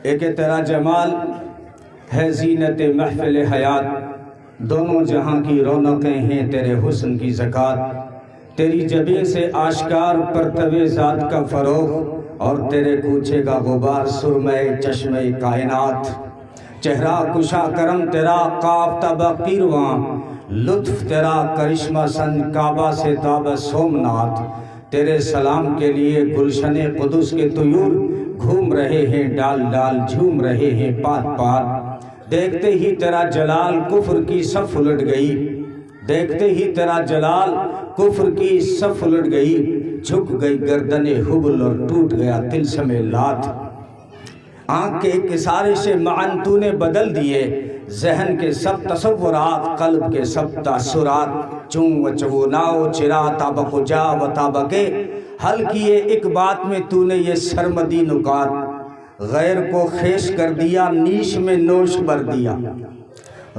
ایک تیرا جمال ہے زینت محفل حیات، دونوں جہاں کی رونقیں ہیں تیرے حسن کی زکات، تیری جبیں سے آشکار پرتو ذات کا فروغ، اور تیرے کوچے کا غبار سرمے چشمے کائنات، چہرہ کشا کرم تیرا قاف تبا قیرواں، لطف تیرا کرشمہ سن کعبہ سے تاب سومنات، تیرے سلام کے لیے گلشن قدس کے طیور گھوم رہے ہیں ڈال ڈال، جھوم رہے ہیں پات پات، دیکھتے ہی تیرا جلال کفر کی صف الٹ گئی، دیکھتے ہی تیرا جلال کفر کی صف الٹ گئی، جھک گئی گردن حبل اور ٹوٹ گیا طلسم لات، آنکھ کے ایک اشارے سے معن تو نے بدل دیے، ذہن کے سب تصورات قلب کے سب تاثرات، چون و چوناؤ چرا تابق جا و تابقے، حل کیے ایک بات میں تو نے یہ سرمدی نکات، غیر کو خیش کر دیا نیش میں نوش بر دیا،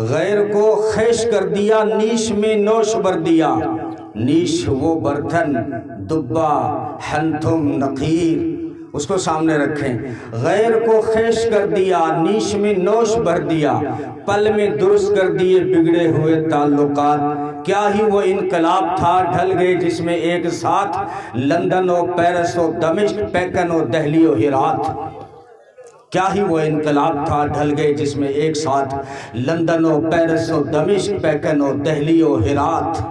غیر کو خیش کر دیا نیش میں نوش بر دیا، نیش وہ برتن دبا ہنتم نقیر، اس کو سامنے رکھیں، غیر کو خیش کر دیا نیش میں نوش بھر دیا، پل میں درست کر دیے بگڑے ہوئے تعلقات، کیا ہی وہ انقلاب تھا ڈھل گئے جس میں ایک ساتھ لندن و پیرس و دمشق پیکن و دہلی و ہرات، کیا ہی وہ انقلاب تھا ڈھل گئے جس میں ایک ساتھ لندن و پیرس و دمشق پیکن و دہلی و ہرات،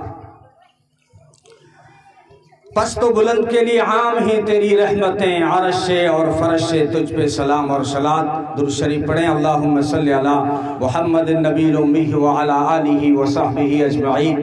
پست و بلند کے لیے عام ہیں تیری رحمتیں، عرش سے اور فرش سے تجھ پہ سلام اور صلات، درود شریف پڑھیں، اللہم صلی علی محمد النبی الامی وعلی آلہ وصحبہ اجمعین۔